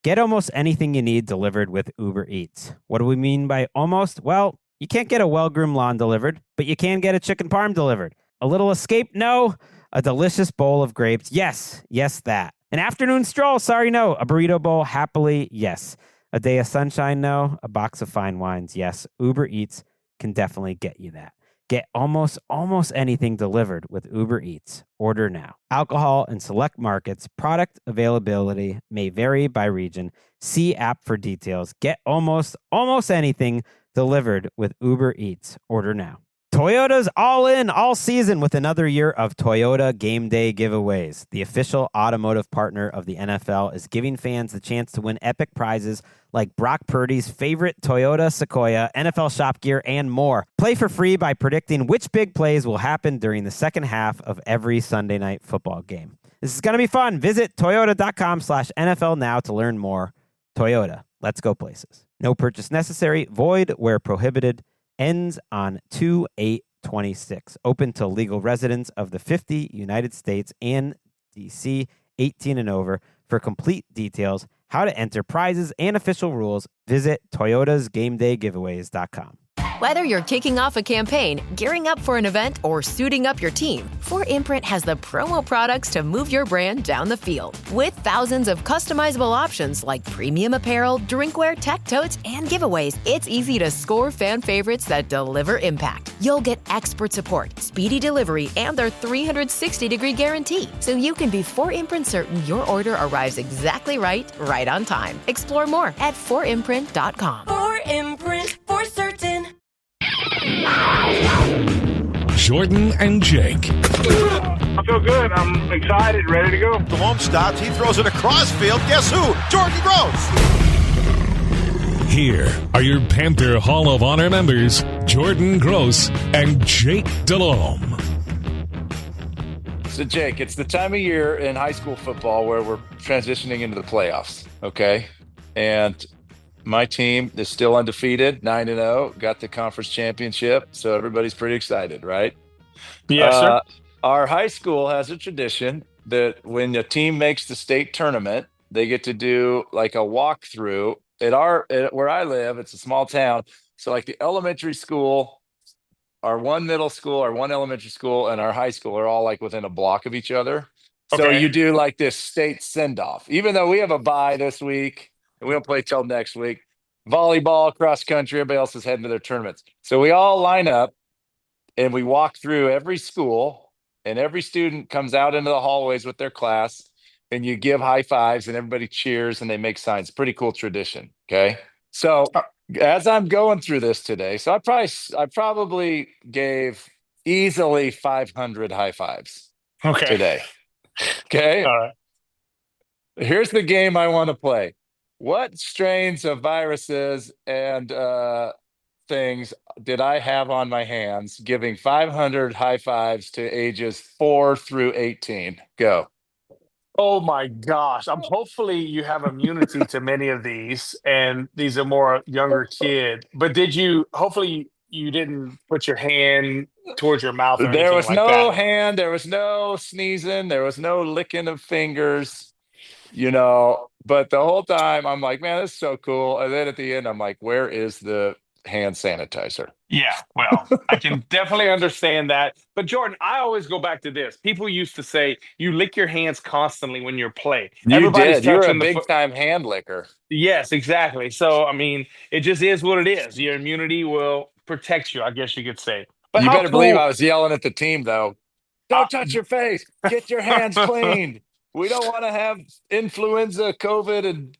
Get almost anything you need delivered with Uber Eats. What do we mean by almost? Well, you can't get a well-groomed lawn delivered, but you can get a chicken parm delivered. A little escape? No. A delicious bowl of grapes? Yes, that. An afternoon stroll? Sorry, no. A burrito bowl? Happily, yes. A day of sunshine? No. A box of fine wines? Yes. Uber Eats can definitely get you that. Get almost anything delivered with Uber Eats. Order now. Alcohol in select markets. Product availability may vary by region. See app for details. Get almost anything delivered with Uber Eats. Order now. Toyota's all in all season with another year of Toyota Game Day giveaways. The official automotive partner of the NFL is giving fans the chance to win epic prizes like Brock Purdy's favorite Toyota Sequoia, NFL shop gear, and more. Play for free by predicting which big plays will happen during the second half of every Sunday night football game. This is going to be fun. Visit toyota.com/NFL now to learn more. Toyota, let's go places. No purchase necessary. Void where prohibited. Ends on 2/8/26. Open to legal residents of the 50 United States and D.C., 18 and over. For complete details, how to enter prizes, and official rules, visit toyotasgamedaygiveaways.com. Whether you're kicking off a campaign, gearing up for an event, or suiting up your team, 4imprint has the promo products to move your brand down the field. With thousands of customizable options like premium apparel, drinkware, tech totes, and giveaways, it's easy to score fan favorites that deliver impact. You'll get expert support, speedy delivery, and their 360-degree guarantee, so you can be 4imprint certain your order arrives exactly right on time. Explore more at 4imprint.com. 4imprint, for certain. Jordan and Jake. I feel good. I'm excited, ready to go. DeLome stops. He throws it across field. Guess who? Jordan Gross. Here are your Panther Hall of Honor members, Jordan Gross and Jake DeLome. So, Jake, it's the time of year in high school football where we're transitioning into the playoffs, okay? And my team is still undefeated, 9-0, got the conference championship, so everybody's pretty excited, right? Yes, sir. Our high school has a tradition that when a team makes the state tournament, they get to do like a walkthrough. Where I live, it's a small town, so like the elementary school, our one middle school, our one elementary school, and our high school are all like within a block of each other. So Okay. you do like this state send-off, even though we have a bye this week. And we don't play till next week. Volleyball, cross country, everybody else is heading to their tournaments. So we all line up and we walk through every school, and every student comes out into the hallways with their class, and you give high fives and everybody cheers and they make signs. Pretty cool tradition. Okay. So as I'm going through this today, so I probably gave easily 500 high fives today. Okay. All right. Here's the game I want to play. What strains of viruses and things did I have on my hands giving 500 high fives to ages 4 through 18? Go. Oh my gosh. Hopefully you have immunity to many of these, and these are more younger kids. But hopefully you didn't put your hand towards your mouth or There anything was like no that. hand, there was no sneezing, there was no licking of fingers, but the whole time I'm like, man, this is so cool. And then at the end, I'm like, where is the hand sanitizer? Yeah, well, I can definitely understand that. But Jordan, I always go back to this. People used to say you lick your hands constantly when you're playing. You did. You're a touching big time hand licker. Yes, exactly. So, I mean, it just is what it is. Your immunity will protect you, I guess you could say. But You how better believe cool- I was yelling at the team, though. Don't touch your face. Get your hands cleaned. We don't want to have influenza, COVID, and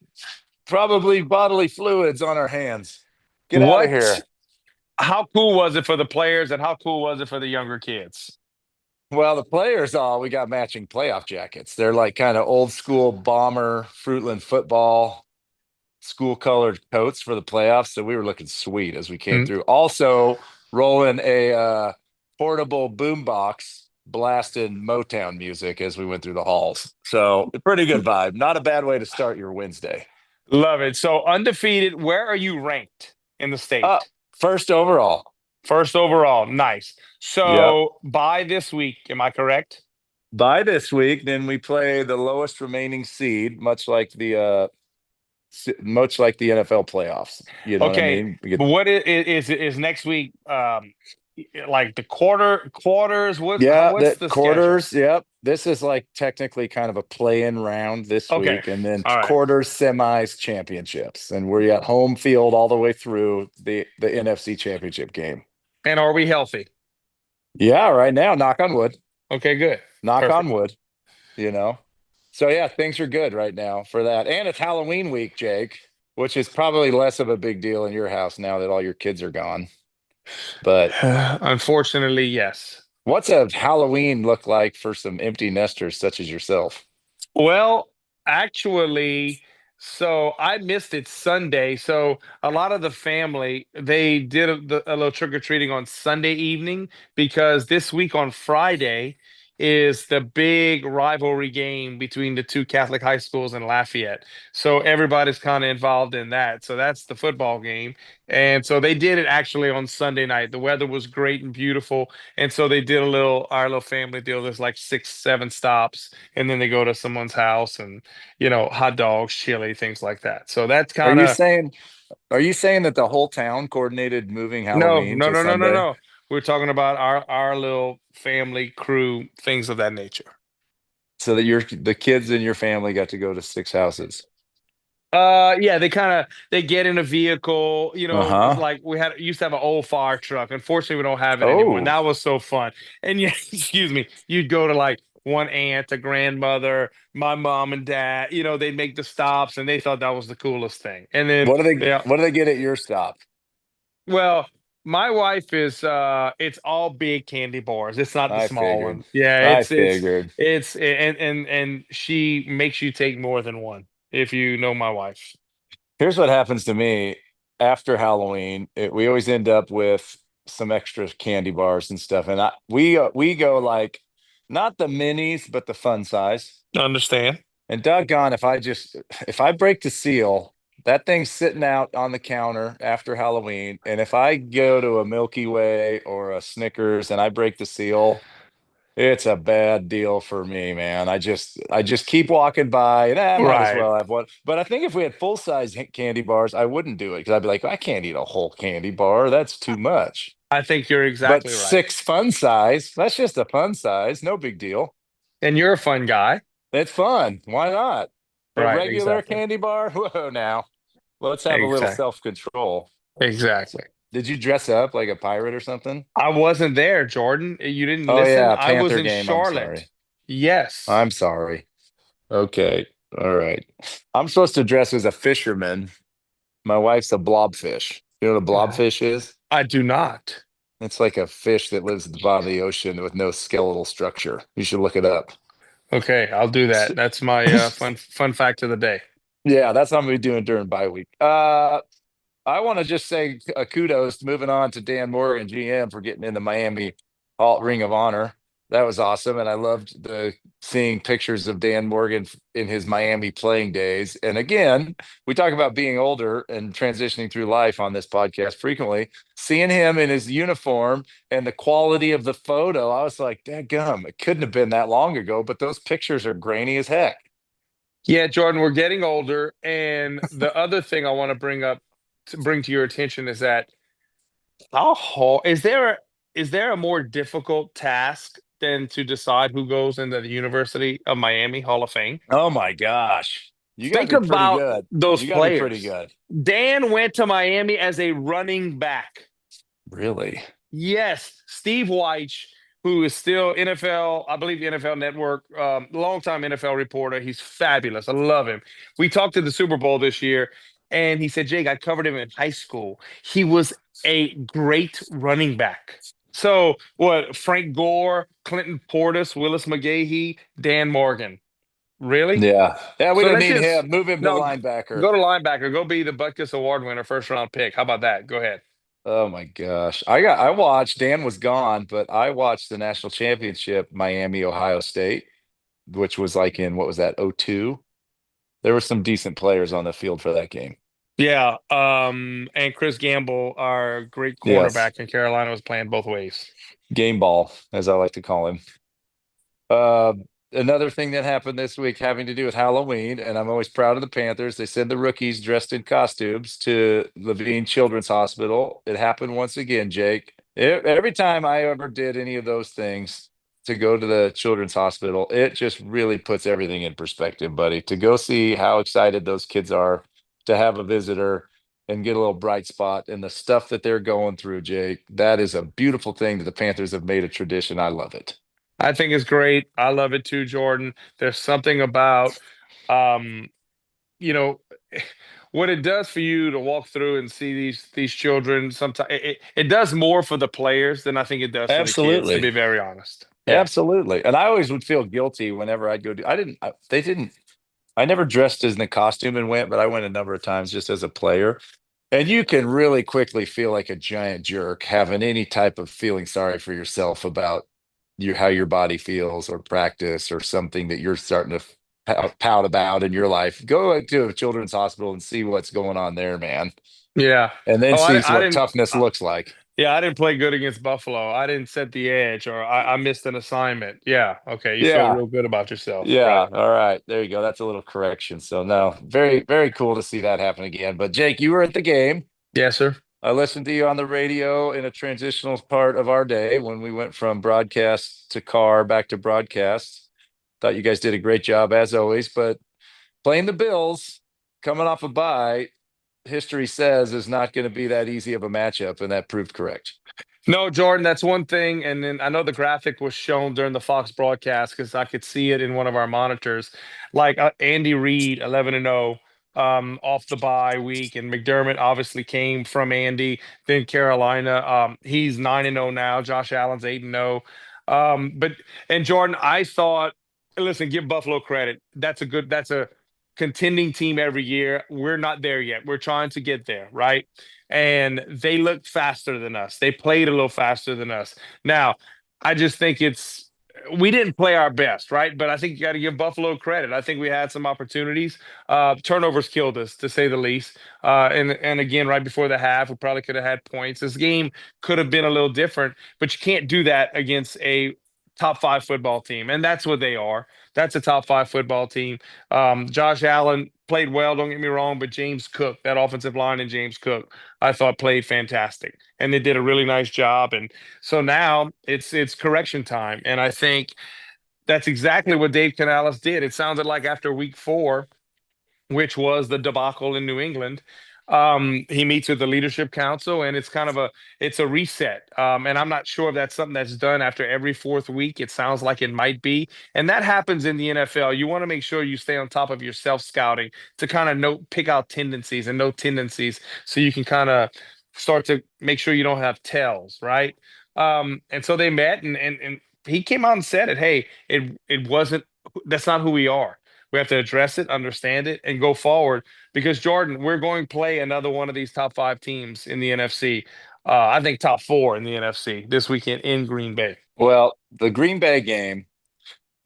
probably bodily fluids on our hands. Get out of here. How cool was it for the players, and how cool was it for the younger kids? Well, the players we got matching playoff jackets. They're like kind of old school bomber, Fruitland football, school colored coats for the playoffs. So we were looking sweet as we came through. Also rolling a portable boombox, blasting Motown music as we went through the halls. So a pretty good vibe. Not a bad way to start your Wednesday. Love it. So undefeated, where are you ranked in the state? First overall. First overall. Nice. So by this week, am I correct? By this week, then we play the lowest remaining seed, much like the much like the NFL playoffs. You know what I Okay, mean? We get, but what is next week? Like the quarters. yeah, What's that the schedule? quarters. Yep. This is like technically kind of a play-in round this Okay, week, and then all right. quarters, semis, championships, and we're at home field all the way through the NFC Championship game. And are we healthy? Yeah, right now, knock on wood. Okay, good. Knock on Perfect. wood. You know. So yeah, things are good right now for that, and it's Halloween week, Jake, which is probably less of a big deal in your house now that all your kids are gone. But Unfortunately, yes. what's a Halloween look like for some empty nesters such as yourself? Well, actually, so I missed it Sunday. So a lot of the family they did a little trick or treating on Sunday evening because this week on Friday is the big rivalry game between the two Catholic high schools in Lafayette. So everybody's kind of involved in that. So that's the football game. And so they did it actually on Sunday night. The weather was great and beautiful. And so they did our little family deal. There's like 6, 7 stops and then they go to someone's house and hot dogs, chili, things like that. So that's Are kind you of saying are you saying that the whole town coordinated moving no, Halloween no, to no, no, no, Sunday? no. We're talking about our little family crew, things of that nature. So that the kids in your family got to go to six houses. Yeah, they get in a vehicle, Uh-huh. like we used to have an old fire truck. Unfortunately, we don't have it anymore. And Oh, that was so fun. And yeah, excuse me, you'd go to like one aunt, a grandmother, my mom and dad, they'd make the stops and they thought that was the coolest thing. And then yeah, what do they get at your stop? well, my wife is it's all big candy bars. It's not the I small figured. one. Yeah, I it's figured. it's and she makes you take more than one if you know my wife. Here's what happens to me after Halloween. We always end up with some extra candy bars and stuff, and we go like not the minis, but the fun size. Understand? And doggone, if I break the seal, that thing's sitting out on the counter after Halloween, and if I go to a Milky Way or a Snickers and I break the seal, it's a bad deal for me, man. I just keep walking by and I might as Right. well have one. But I think if we had full size candy bars, I wouldn't do it because I'd be like, I can't eat a whole candy bar. That's too much. I think you're But exactly right. six fun size, that's just a fun size, no big deal. And you're a fun guy. It's fun. Why not? A Right, regular exactly. candy bar? Whoa, now let's have a little Exactly. self control. Exactly. Did you dress up like a pirate or something? I wasn't there, Jordan. You didn't Oh listen. yeah, I was Panther in game. I'm Charlotte. sorry. Yes. I'm sorry. Okay. All right. I'm supposed to dress as a fisherman. My wife's a blobfish. You know what a blobfish is? I do not. It's like a fish that lives at the bottom of the ocean with no skeletal structure. You should look it up. Okay, I'll do that. That's my fun fact of the day. Yeah, that's what I'm gonna be doing during bye week. I want to just say kudos moving on to Dan Morgan, GM, for getting in the Miami Ring of Honor. That was awesome, and I loved seeing pictures of Dan Morgan in his Miami playing days. And again, we talk about being older and transitioning through life on this podcast frequently. Seeing him in his uniform and the quality of the photo, I was like, "Dadgum, it couldn't have been that long ago." But those pictures are grainy as heck. Yeah, Jordan, we're getting older, and the other thing I want to bring to your attention is that how hard is there a more difficult task than to decide who goes into the University of Miami Hall of Fame? Oh my gosh, you got to Think be pretty about good. those You got to be pretty players. good. Dan went to Miami as a running back. Really? Yes, Steve Weich, who is still NFL, I believe NFL Network, longtime NFL reporter. He's fabulous. I love him. We talked to the Super Bowl this year, and he said, Jake, I covered him in high school. He was a great running back. So what? Frank Gore, Clinton Portis, Willis McGahee, Dan Morgan. Really? Yeah. Yeah, we So didn't let's need just him. Move him to no linebacker. go to linebacker. Go be the Butkus Award winner, first round pick. How about that? Go ahead. Oh my gosh. I watched, Dan was gone, but I watched the national championship, Miami, Ohio State, which was like in what was that, '02? There were some decent players on the field for that game. Yeah, and Chris Gamble, our great Yes. cornerback in Carolina, was playing both ways. Game ball, as I like to call him. Uh another thing that happened this week having to do with Halloween, and I'm always proud of the Panthers. They send the rookies dressed in costumes to Levine Children's Hospital. It happened once again, Jake. Every time I ever did any of those things to go to the Children's Hospital, it just really puts everything in perspective, buddy. To go see how excited those kids are to have a visitor and get a little bright spot and the stuff that they're going through, Jake. That is a beautiful thing that the Panthers have made a tradition. I love it. I think it's great. I love it too, Jordan. There's something about, um, you know, what it does for you to walk through and see these children. Sometimes it does more for the players than I think it does for the kids, to Absolutely. be very honest. Yeah. Absolutely. And I always would feel guilty whenever I'd go do, they didn't, I never dressed as in the costume and went, but I went a number of times just as a player. And you can really quickly feel like a giant jerk having any type of feeling sorry for yourself about how your body feels or practice or something that you're starting to pout about in your life. Go to a children's hospital and see what's going on there, man. Yeah. And then Oh, see I what didn't. toughness looks like. Yeah, I didn't play good against Buffalo. I didn't set the edge, or I missed an assignment. Yeah. Okay. You feel Yeah. real good about yourself, Yeah. right? All right. There you go. That's a little correction. So no, very, very cool to see that happen again. But Jake, you were at the game. Yes, sir. I listened to you on the radio in a transitional part of our day when we went from broadcast to car back to broadcast. Thought you guys did a great job as always, but playing the Bills coming off a bye, history says is not going to be that easy of a matchup, and that proved correct. No, Jordan, that's one thing. And then I know the graphic was shown during the Fox broadcast because I could see it in one of our monitors. Like Andy Reid, 11-0, off the bye week, and McDermott obviously came from Andy. Then Carolina, he's 9-0 now. Josh Allen's 8-0. But and Jordan, I thought, listen, give Buffalo credit. That's a contending team every year. We're not there yet. We're trying to get there, right? And they looked faster than us. They played a little faster than us. Now, I just think we didn't play our best, right? But I think you got to give Buffalo credit. I think we had some opportunities. Turnovers killed us, to say the least. And again, right before the half, we probably could have had points. This game could have been a little different, but you can't do that against a top five football team, and that's what they are. That's a top five football team. Josh Allen played well, don't get me wrong, but James Cook, that offensive line, and James Cook, I thought played fantastic, and they did a really nice job. And so now it's correction time, and I think that's exactly what Dave Canales did. It sounded like after week 4, which was the debacle in New England. He meets with the leadership council, and it's a reset. And I'm not sure if that's something that's done after every 4th week. It sounds like it might be, and that happens in the NFL. You want to make sure you stay on top of your self scouting to kind of pick out tendencies and note tendencies, so you can kind of start to make sure you don't have tells, right? And so they met, and he came out and said it. Hey, it wasn't. That's not who we are. We have to address it, understand it, and go forward. Because Jordan, we're going to play another one of these top 5 teams in the NFC. I think top 4 in the NFC this weekend in Green Bay. Well, the Green Bay game,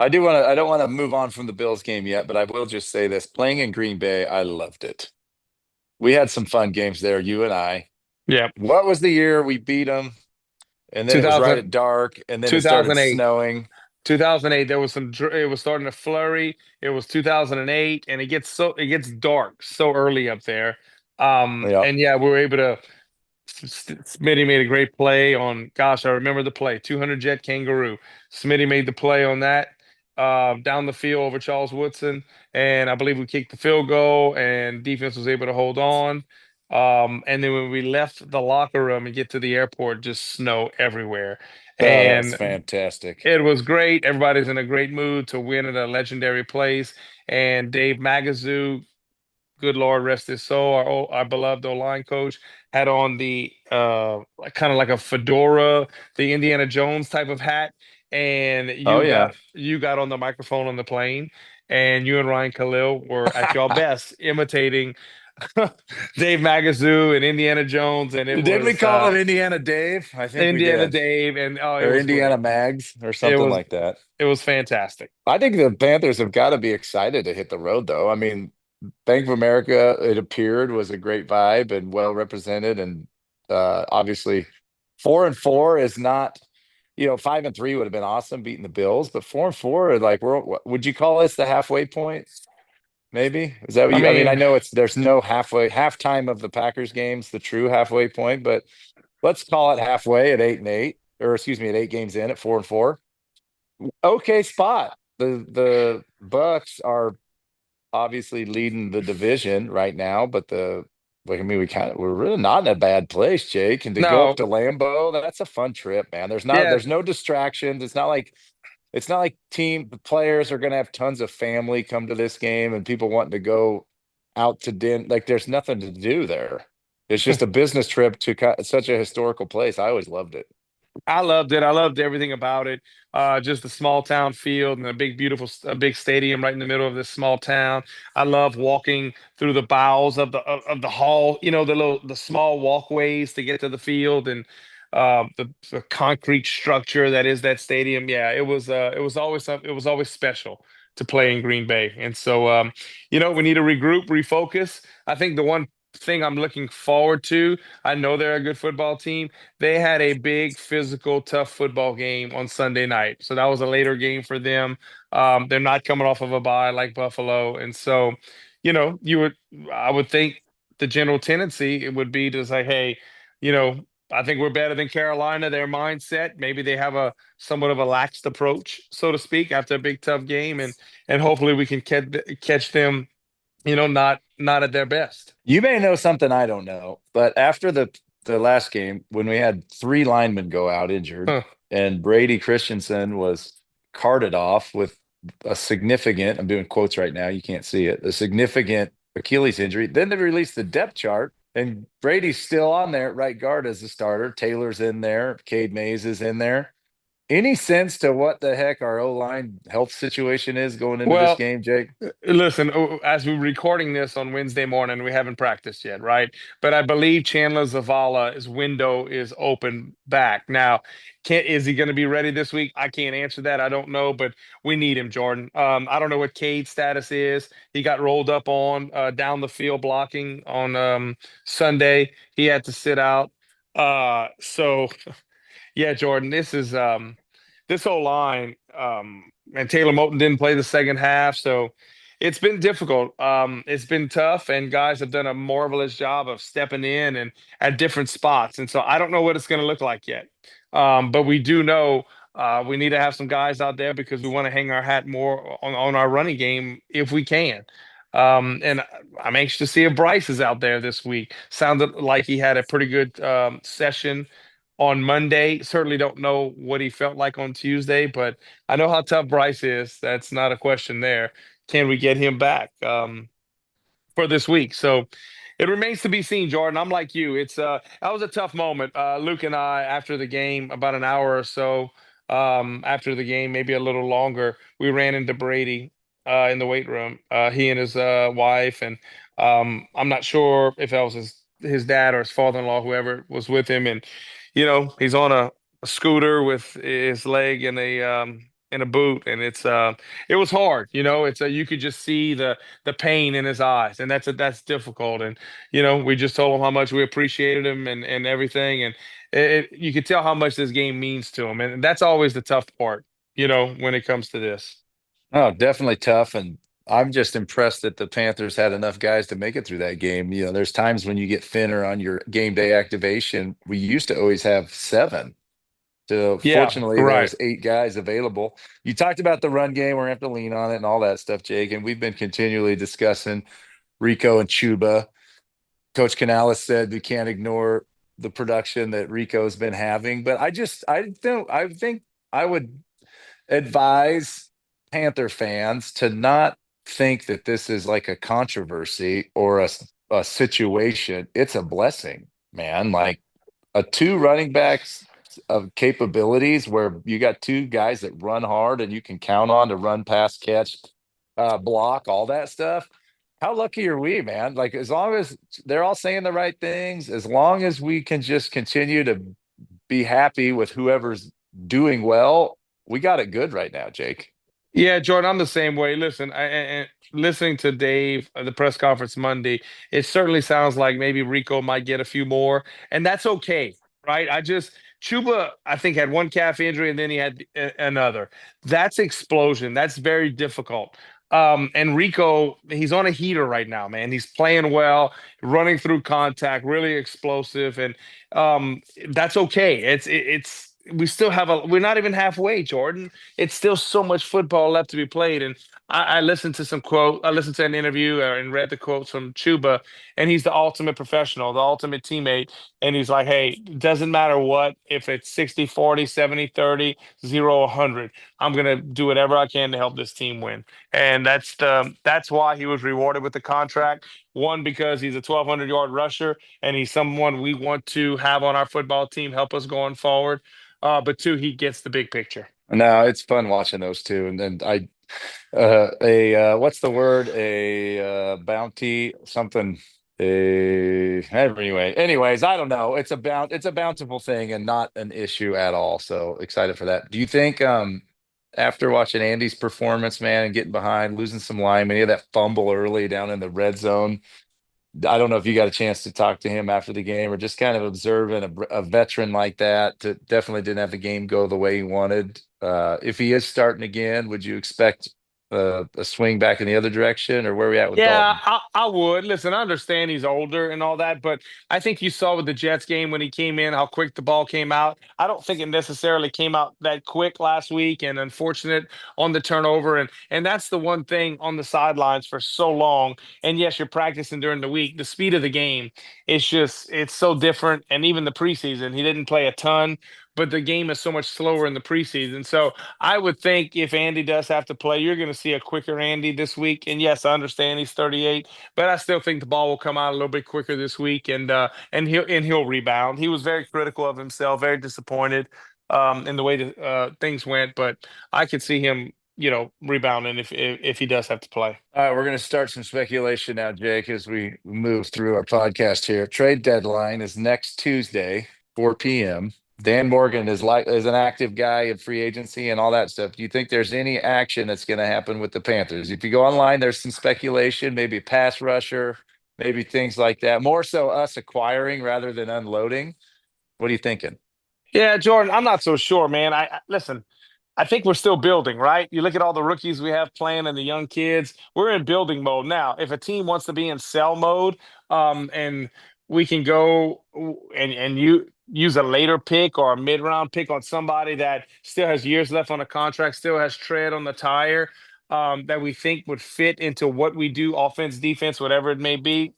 I don't want to move on from the Bills game yet, but I will just say this. Playing in Green Bay, I loved it. We had some fun games there, you and I. Yeah. What was the year we beat them? And then it was right at dark, and then it started snowing. 2008, there was it was starting to flurry. It was 2008, and it gets dark so early up there. And yeah, we were able to. Smitty made a great play on. Gosh, I remember the play. 200 jet kangaroo. Smitty made the play on that down the field over Charles Woodson, and I believe we kicked the field goal, and defense was able to hold on. And then when we left the locker room and get to the airport, just snow everywhere. Oh, that was And fantastic. it was great. Everybody's in a great mood to win at a legendary place. And Dave Magazoo, good Lord rest his soul, our beloved O-line coach, had on the kind of like a fedora, the Indiana Jones type of hat. And you got on the microphone on the plane, and you and Ryan Khalil were at your best imitating Dave Magazoo and Indiana Jones, and Didn't we call it Indiana Dave? I think Indiana we did. Dave, and or Indiana great. Mags or something like that. It was fantastic. I think the Panthers have got to be excited to hit the road, though. I mean, Bank of America, it appeared, was a great vibe and well represented, and obviously 4-4 is not. 5-3 would have been awesome beating the Bills, but 4-4, like would you call this the halfway point? Maybe is that what I you? I mean, I mean, know there's no halftime of the Packers games, the true halfway point, but let's call it halfway at 8-8, or excuse me, at 8 games in at 4-4. Okay, spot. The Bucks are obviously leading the division right now, but I mean, we're really not in a bad place, Jake. And to go up no, to Lambeau, that's a fun trip, man. yeah, There's no distractions. It's not like team players are going to have tons of family come to this game and people wanting to go out to dinner. Like there's nothing to do there. It's just a business trip to such a historical place. I always loved it. I loved it. I loved everything about it. Just the small town field and a big, beautiful, a big stadium right in the middle of this small town. I love walking through the bowels of the hall. The small walkways to get to the field and the concrete structure that is that stadium. Yeah, it was always special to play in Green Bay. And so we need to regroup, refocus. I think the one thing I'm looking forward to. I know they're a good football team. They had a big, physical, tough football game on Sunday night. So that was a later game for them. They're not coming off of a bye like Buffalo. And so, I would think the general tendency it would be to say, hey, you know, I think we're better than Carolina. Their mindset, maybe they have a somewhat of a laxed approach, so to speak, after a big tough game, and hopefully we can catch them, not at their best. You may know something I don't know, but after the last game, when we had 3 linemen go out injured, Huh. and Brady Christensen was carted off with a significant, I'm doing quotes right now, you can't see it, a significant Achilles injury. Then they released the depth chart, and Brady's still on there at right guard as the starter. Taylor's in there, Cade Mays is in there. Any sense to what the heck our O-line health situation is going into this Well, game, Jake? listen, as we're recording this on Wednesday morning, we haven't practiced yet, right? But I believe Chandler Zavala's window is open back. Now, is he going to be ready this week? I can't answer that. I don't know, but we need him, Jordan. I don't know what Cade's status is. He got rolled up on down the field blocking on Sunday. He had to sit out. So yeah, Jordan, this whole line, and Taylor Moton didn't play the second half, so it's been difficult. It's been tough, and guys have done a marvelous job of stepping in and at different spots. And so I don't know what it's going to look like yet, but we do know we need to have some guys out there because we want to hang our hat more on our running game if we can. And I'm anxious to see if Bryce is out there this week. Sounded like he had a pretty good session on Monday. Certainly don't know what he felt like on Tuesday, but I know how tough Bryce is. That's not a question there. Can we get him back for this week? So it remains to be seen, Jordan. I'm like you. That was a tough moment. Luke and I, after the game, about an hour or so after the game, maybe a little longer, we ran into Brady in the weight room. He and his wife, and I'm not sure if that was his dad or his father-in-law, whoever was with him, and he's on a scooter with his leg in a boot, and it was hard. You could just see the pain in his eyes, and that's difficult. And we just told him how much we appreciated him and everything, and you could tell how much this game means to him, and that's always the tough part. When it comes to this. Oh, definitely tough. And I'm just impressed that the Panthers had enough guys to make it through that game. There's times when you get thinner on your game day activation. We used to always have 7. So Yeah, fortunately, right. there's 8 guys available. You talked about the run game. We're going to have to lean on it and all that stuff, Jake. And we've been continually discussing Rico and Chuba. Coach Canales said we can't ignore the production that Rico's been having. But I think I would advise Panther fans to not think that this is like a controversy or a situation. It's a blessing, man. Like a 2 running backs of capabilities where you got 2 guys that run hard and you can count on to run, pass, catch, block, all that stuff. How lucky are we, man? Like as long as they're all saying the right things, as long as we can just continue to be happy with whoever's doing well, we got it good right now, Jake. Yeah, Jordan, I'm the same way. Listen, and listening to Dave at the press conference Monday, it certainly sounds like maybe Rico might get a few more, and that's okay, right? Chuba, I think, had one calf injury and then he had another. That's explosion. That's very difficult. And Rico, he's on a heater right now, man. He's playing well, running through contact, really explosive, and that's okay. It's we still have we're not even halfway, Jordan. It's still so much football left to be played. And I listened to I listened to an interview and read the quotes from Chuba, and he's the ultimate professional, the ultimate teammate. And he's like, hey, it doesn't matter what, if it's 60-40, 70-30, 0-100. I'm gonna do whatever I can to help this team win. And that's why he was rewarded with the contract. One, because he's a 1,200-yard rusher, and he's someone we want to have on our football team, help us going forward. But two, he gets the big picture. No, it's fun watching those two. And then what's the word? Bounty, something. Anyways, I don't know. It's a bountiful thing and not an issue at all. So excited for that. Do you think, after watching Andy's performance, man, and getting behind, losing some linemen, he had that fumble early down in the red zone? I don't know if you got a chance to talk to him after the game or just kind of observing a veteran like that to definitely didn't have the game go the way he wanted. If he is starting again, would you expect a swing back in the other direction, or where are we at with Yeah, Dalton? I would. Listen, I understand he's older and all that, but I think you saw with the Jets game when he came in how quick the ball came out. I don't think it necessarily came out that quick last week, and unfortunate on the turnover. And that's the one thing on the sidelines for so long. And yes, you're practicing during the week. The speed of the game, it's so different. And even the preseason, he didn't play a ton, but the game is so much slower in the preseason. So I would think if Andy does have to play, you're going to see a quicker Andy this week. And yes, I understand he's 38, but I still think the ball will come out a little bit quicker this week, and he'll rebound. He was very critical of himself, very disappointed in the way that things went, but I could see him, rebounding if he does have to play. All right, we're going to start some speculation now, Jake, as we move through our podcast here. Trade deadline is next Tuesday, 4 p.m. Dan Morgan is an active guy in free agency and all that stuff. Do you think there's any action that's going to happen with the Panthers? If you go online, there's some speculation, maybe a pass rusher, maybe things like that. More so us acquiring rather than unloading. What are you thinking? Yeah, Jordan, I'm not so sure, man. Listen. I think we're still building, right? You look at all the rookies we have playing and the young kids. We're in building mode now. If a team wants to be in sell mode, and we can go and you use a later pick or a mid-round pick on somebody that still has years left on a contract, still has tread on the tire, that we think would fit into what we do, offense, defense, whatever it may be.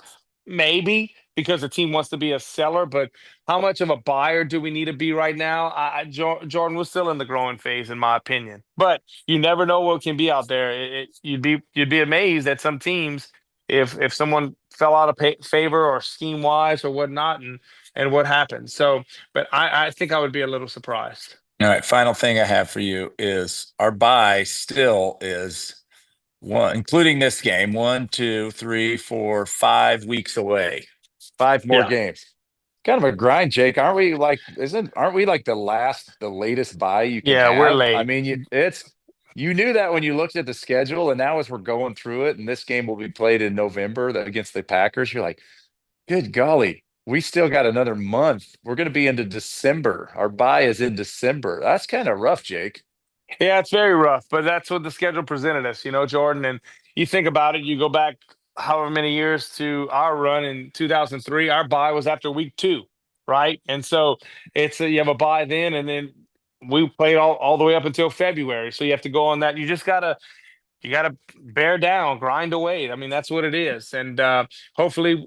Maybe because the team wants to be a seller, but how much of a buyer do we need to be right now? Jordan was still in the growing phase, in my opinion. But you never know what can be out there. You'd be amazed at some teams if someone fell out of favor or scheme wise or whatnot, and what happened. So, but I think I would be a little surprised. All right, final thing I have for you is our buy still is one, including this game, 1, 2, 3, 4, 5 weeks away. 5 more Yeah. games. Kind of a grind, Jake. Aren't we like the latest buy you can Yeah, have? we're late. I mean, you knew that when you looked at the schedule, and now as we're going through it, and this game will be played in November against the Packers, you're like, good golly, we still got another month. We're going to be into December. Our buy is in December. That's kind of rough, Jake. Yeah, it's very rough, but that's what the schedule presented us, Jordan. And you think about it, you go back however many years to our run in 2003, our bye was after week 2, right? And so you have a bye then, and then we played all the way up until February. So you have to go on that. You gotta bear down, grind away. I mean, that's what it is. And hopefully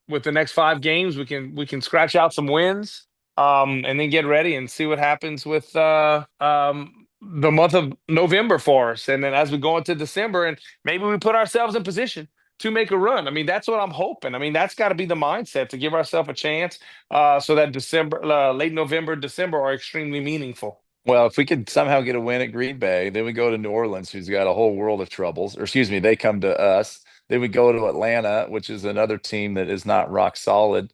with the next 5 games, we can scratch out some wins, and then get ready and see what happens with the month of November for us. And then as we go into December, and maybe we put ourselves in position to make a run. I mean, that's what I'm hoping. I mean, that's got to be the mindset, to give ourselves a chance, so that late November, December are extremely meaningful. Well, if we could somehow get a win at Green Bay, then we go to New Orleans, who's got a whole world of troubles. Or excuse me, they come to us. Then we go to Atlanta, which is another team that is not rock solid.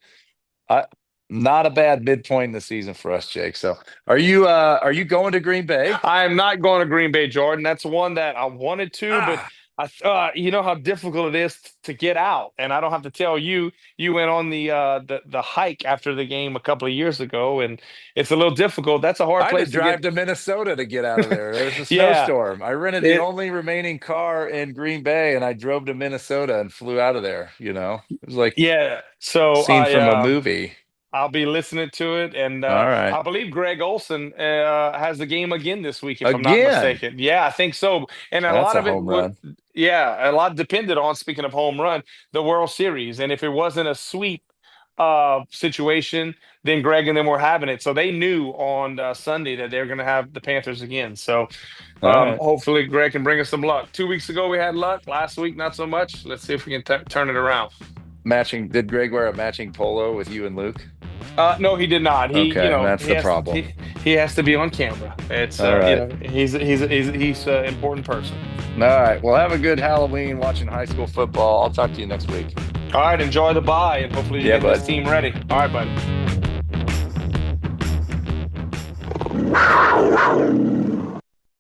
Not a bad midpoint in the season for us, Jake. So are you going to Green Bay? I am not going to Green Bay, Jordan. That's one that I wanted to, but You know how difficult it is to get out, and I don't have to tell you. You went on the hike after the game a couple of years ago, and it's a little difficult. That's a hard I had to place to drive get. to Minnesota to get out of there. There was a Yeah, snowstorm. I rented the only remaining car in Green Bay, and I drove to Minnesota and flew out of there. It was like yeah. So scene from a movie. I'll be listening to it, and All right, I believe Greg Olson has the game again this week, if I'm not again, mistaken. Yeah, I think so. And a that's lot a of it home run. a lot depended on, speaking of home run, the World Series, and if it wasn't a sweep situation, then Greg and them were having it. So they knew on Sunday that they're going to have the Panthers again. So All right, hopefully Greg can bring us some luck. 2 weeks ago we had luck. Last week not so much. Let's see if we can turn it around. matching. Did Greg wear a matching polo with you and Luke? No, he did not. He, Okay, that's he the has, problem. He has to be on camera. It's All right. he's an important person. All right. Well, have a good Halloween watching high school football. I'll talk to you next week. All right, enjoy the bye, and hopefully you Yeah, get this bud. team ready. All right, buddy.